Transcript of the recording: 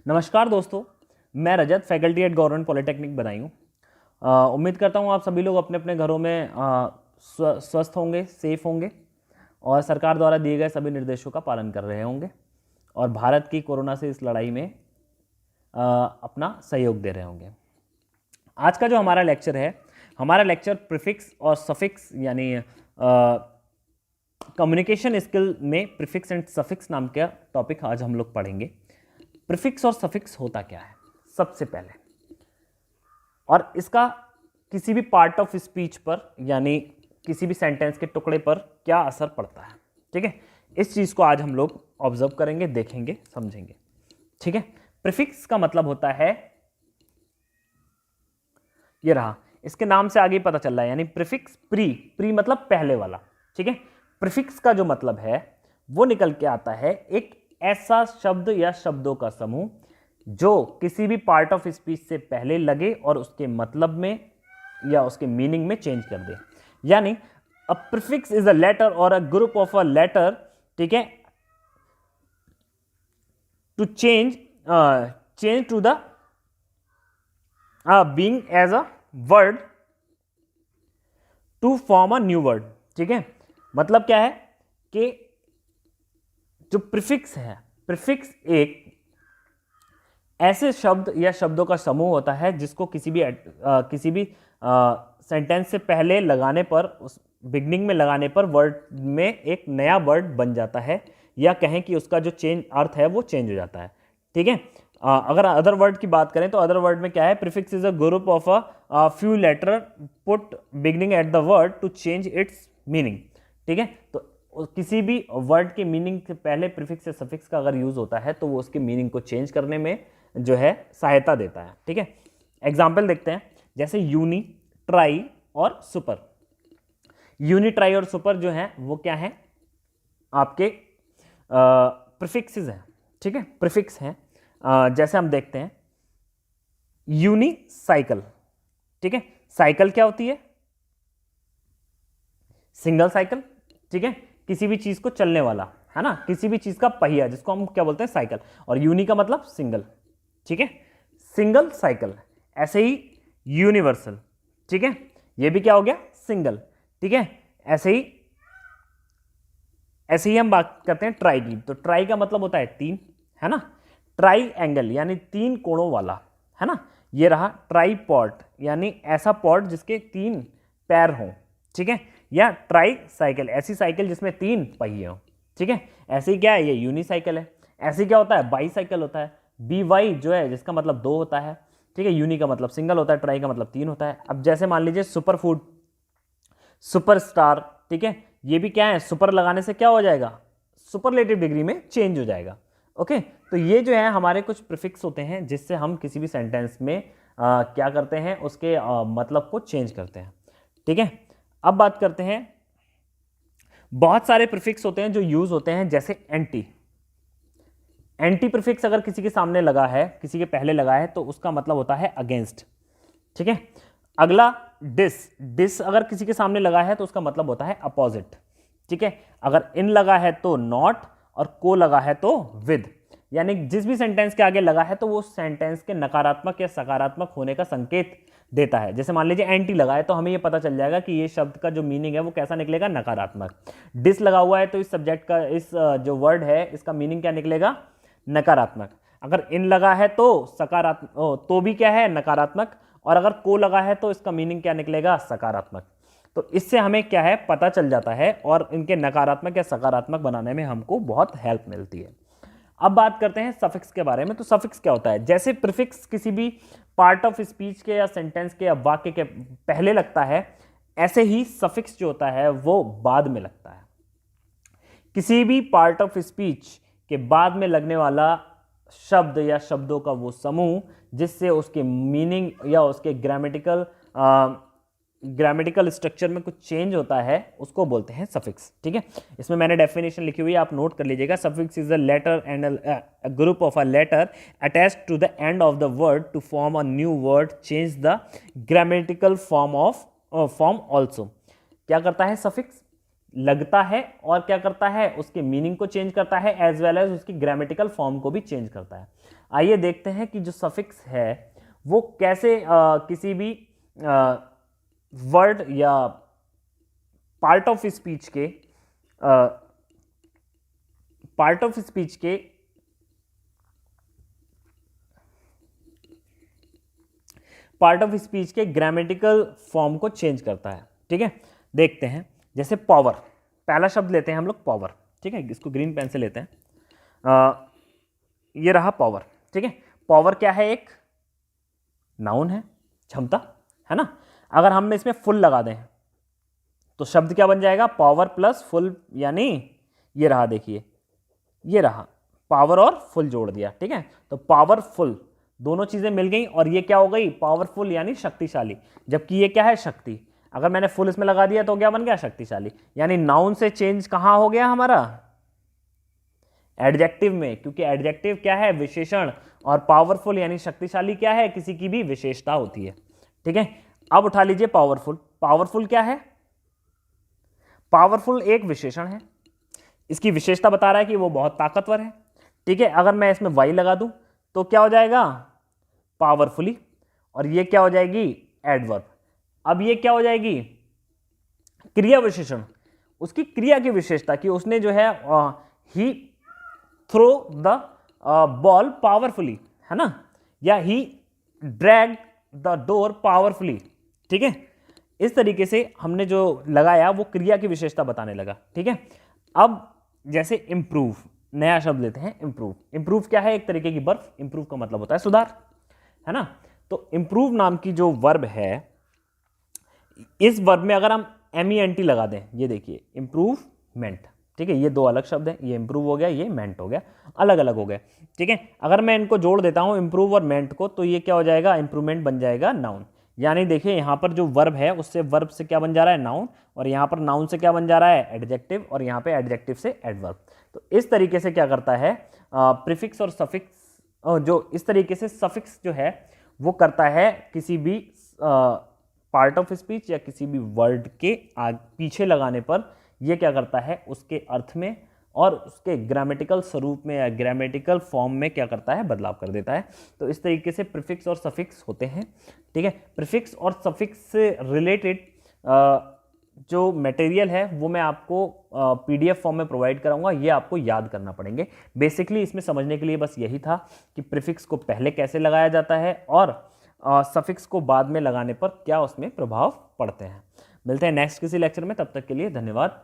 नमस्कार दोस्तों, मैं Rajat faculty at government polytechnic Badaun. उम्मीद करता हूं आप सभी लोग अपने अपने घरों में स्वस्थ होंगे, सेफ होंगे और सरकार द्वारा दिए गए सभी निर्देशों का पालन कर रहे होंगे और भारत की कोरोना से इस लड़ाई में अपना सहयोग दे रहे होंगे। आज का जो हमारा लेक्चर प्रीफिक्स और सफिक्स यानी कम्युनिकेशन स्किल में प्रीफिक्स एंड सफिक्स नाम का टॉपिक आज हम लोग पढ़ेंगे। प्रीफिक्स और सफिक्स होता क्या है सबसे पहले, और इसका किसी भी पार्ट ऑफ स्पीच पर यानी किसी भी सेंटेंस के टुकड़े पर क्या असर पड़ता है। ठीक है, इस चीज को आज हम लोग ऑब्जर्व करेंगे, देखेंगे, समझेंगे। ठीक है, प्रीफिक्स का मतलब होता है, ये रहा, इसके नाम से आगे पता चल रहा है, यानी प्रीफिक्स प्री मतलब पहले वाला। ठीक है, प्रीफिक्स का जो मतलब है वो निकल के आता है एक ऐसा शब्द या शब्दों का समूह जो किसी भी पार्ट ऑफ स्पीच से पहले लगे और उसके मतलब में या उसके मीनिंग में चेंज कर दे। यानी a prefix is a letter or a group of a letter, ठीक है, to change to the being as a word to form a new word. ठीक है, मतलब क्या है कि जो प्रीफिक्स है, प्रीफिक्स एक ऐसे शब्द या शब्दों का समूह होता है जिसको किसी भी सेंटेंस से पहले लगाने पर, उस बिगनिंग में लगाने पर वर्ड में एक नया वर्ड बन जाता है, या कहें कि उसका जो चेंज अर्थ है वो चेंज हो जाता है। ठीक है, अगर अदर वर्ड की बात करें तो अदर वर्ड में क्या है, prefix is a group of a few letter put beginning at the word to change its meaning. ठीक है, तो किसी भी वर्ड के मीनिंग से पहले प्रीफिक्स या सफिक्स का अगर यूज होता है तो वो उसके मीनिंग को चेंज करने में जो है सहायता देता है। ठीक है, एग्जाम्पल देखते हैं, जैसे यूनि, ट्राई और सुपर। यूनि, ट्राई और सुपर जो है वो क्या है, आपके प्रीफिक्सेस हैं। ठीक है, प्रीफिक्स हैं। जैसे हम देखते हैं यूनि साइकिल। ठीक है, साइकिल क्या होती है, सिंगल साइकिल। ठीक है, किसी भी चीज को चलने वाला, है ना, किसी भी चीज का पहिया, जिसको हम क्या बोलते हैं, साइकिल। और यूनि का मतलब सिंगल। ठीक है, सिंगल साइकिल। ऐसे ही यूनिवर्सल। ठीक है, ये भी क्या हो गया, सिंगल। ठीक है, ऐसे ही हम बात करते हैं ट्राई की। तो ट्राई का मतलब होता है तीन, है ना, ट्राई एंगल यानी तीन कोणों वाला, है ना। ये रहा ट्राई पॉड यानी ऐसा पॉड जिसके तीन पैर हों। ठीक है, या ट्राई साइकिल, ऐसी साइकिल जिसमें तीन पहिए हों। ठीक है, ऐसे ही क्या है, ये यूनिसाइकिल है। ऐसे क्या होता है, बाई साइकिल होता है, बी वाई जो है जिसका मतलब दो होता है। ठीक है, यूनि का मतलब सिंगल होता है, ट्राई का मतलब तीन होता है। अब जैसे मान लीजिए सुपर फूड, सुपर स्टार। ठीक है, ये भी क्या है, सुपर लगाने से क्या हो जाएगा, सुपरलेटिव डिग्री में चेंज हो जाएगा। ओके, तो ये जो है हमारे कुछ प्रीफिक्स होते हैं जिससे हम किसी भी सेंटेंस में क्या करते हैं, उसके मतलब को चेंज करते हैं। ठीक है, अब बात करते हैं, बहुत सारे प्रीफिक्स होते हैं जो यूज होते हैं, जैसे एंटी। एंटी प्रीफिक्स अगर किसी के सामने लगा है, किसी के पहले लगा है, तो उसका मतलब होता है अगेंस्ट। ठीक है, अगला डिस। डिस अगर किसी के सामने लगा है तो उसका मतलब होता है अपोजिट। ठीक है, अगर इन लगा है तो नॉट, और को लगा है तो विद। यानी जिस भी सेंटेंस के आगे लगा है तो वो सेंटेंस के नकारात्मक या सकारात्मक होने का संकेत देता है। जैसे मान लीजिए एंटी लगा है तो हमें ये पता चल जाएगा कि ये शब्द का जो मीनिंग है वो कैसा निकलेगा, नकारात्मक। डिस लगा हुआ है तो इस सब्जेक्ट का, इस जो वर्ड है इसका मीनिंग क्या निकलेगा, नकारात्मक। अगर इन लगा है तो सकारात्मक, तो भी क्या है, नकारात्मक। और अगर को लगा है तो इसका मीनिंग क्या निकलेगा, सकारात्मक। तो इससे हमें क्या है, पता चल जाता है और इनके नकारात्मक या सकारात्मक बनाने में हमको बहुत हेल्प मिलती है। अब बात करते हैं सफिक्स के बारे में। तो सफिक्स क्या होता है, जैसे प्रीफिक्स किसी भी पार्ट ऑफ स्पीच के या सेंटेंस के या वाक्य के पहले लगता है, ऐसे ही सफिक्स जो होता है वो बाद में लगता है। किसी भी पार्ट ऑफ स्पीच के बाद में लगने वाला शब्द या शब्दों का वो समूह जिससे उसके मीनिंग या उसके ग्रामेटिकल स्ट्रक्चर में कुछ चेंज होता है, उसको बोलते हैं सफिक्स। ठीक है, इसमें मैंने डेफिनेशन लिखी हुई है, आप नोट कर लीजिएगा। Suffix is a letter and a group of a letter attached to the end of the word to form a new word, change the grammatical form also. क्या करता है सफिक्स, लगता है और क्या करता है, उसके मीनिंग को चेंज करता है एज वेल एज उसकी ग्रामेटिकल फॉर्म को भी चेंज करता है। आइए देखते हैं कि जो सफिक्स है वो कैसे किसी भी वर्ड या पार्ट ऑफ स्पीच के ग्रामेटिकल फॉर्म को चेंज करता है। ठीक है, देखते हैं। जैसे पावर, पहला शब्द लेते हैं हम लोग पावर। ठीक है, इसको ग्रीन पेन से लेते हैं। ये रहा पावर। ठीक है, पावर क्या है, एक नाउन है, क्षमता है ना। अगर हम इसमें फुल लगा दें तो शब्द क्या बन जाएगा, पावर प्लस फुल, यानी ये रहा, देखिए ये रहा, पावर और फुल जोड़ दिया। ठीक है, तो पावरफुल, दोनों चीजें मिल गई और ये क्या हो गई, पावरफुल यानी शक्तिशाली, जबकि ये क्या है, शक्ति। अगर मैंने फुल इसमें लगा दिया तो क्या बन गया, शक्तिशाली। यानी नाउन से चेंज कहां हो गया हमारा, एडजेक्टिव में, क्योंकि एडजेक्टिव क्या है, विशेषण, और पावरफुल यानी शक्तिशाली क्या है, किसी की भी विशेषता होती है। ठीक है, अब उठा लीजिए पावरफुल। पावरफुल क्या है, पावरफुल एक विशेषण है, इसकी विशेषता बता रहा है कि वो बहुत ताकतवर है। ठीक है, अगर मैं इसमें वाई लगा दूं तो क्या हो जाएगा, पावरफुली, और ये क्या हो जाएगी, एडवर्ब। अब ये क्या हो जाएगी, क्रिया विशेषण, उसकी क्रिया की विशेषता कि उसने जो है ही थ्रो द बॉल पावरफुली, है ना, या ही ड्रैग द डोर पावरफुली। ठीक है, इस तरीके से हमने जो लगाया वो क्रिया की विशेषता बताने लगा। ठीक है, अब जैसे इंप्रूव, नया शब्द लेते हैं, इंप्रूव। इंप्रूव क्या है, एक तरीके की वर्ब। इंप्रूव का मतलब होता है सुधार, है ना। तो इंप्रूव नाम की जो वर्ब है, इस वर्ब में अगर हम MENT लगा दें, ये देखिए इंप्रूवमेंट। ठीक है, ये दो अलग शब्द हैं, ये इंप्रूव हो गया, ये मेंट हो गया, अलग अलग हो गए। ठीक है, अगर मैं इनको जोड़ देता हूं इंप्रूव और मेंट को, तो ये क्या हो जाएगा, इंप्रूवमेंट बन जाएगा नाउन। यानी देखिए यहाँ पर जो वर्ब है उससे वर्ब से क्या बन जा रहा है, नाउन, और यहाँ पर नाउन से क्या बन जा रहा है, एडजेक्टिव, और यहाँ पे एडजेक्टिव से एडवर्ब। तो इस तरीके से क्या करता है, प्रीफिक्स और सफिक्स, जो इस तरीके से सफिक्स जो है वो करता है किसी भी पार्ट ऑफ स्पीच या किसी भी वर्ड के पीछे लगाने पर, ये क्या करता है, उसके अर्थ में और उसके ग्रामेटिकल स्वरूप में या ग्रामेटिकल फॉर्म में क्या करता है, बदलाव कर देता है। तो इस तरीके से प्रीफिक्स और सफिक्स होते हैं। ठीक है, प्रीफिक्स और सफिक्स से रिलेटेड जो मटेरियल है वो मैं आपको PDF फॉर्म में प्रोवाइड कराऊंगा, ये आपको याद करना पड़ेंगे। बेसिकली इसमें समझने के लिए बस यही था कि प्रीफिक्स को पहले कैसे लगाया जाता है और सफिक्स को बाद में लगाने पर क्या उसमें प्रभाव पड़ते हैं। मिलते हैं नेक्स्ट किसी लेक्चर में, तब तक के लिए धन्यवाद।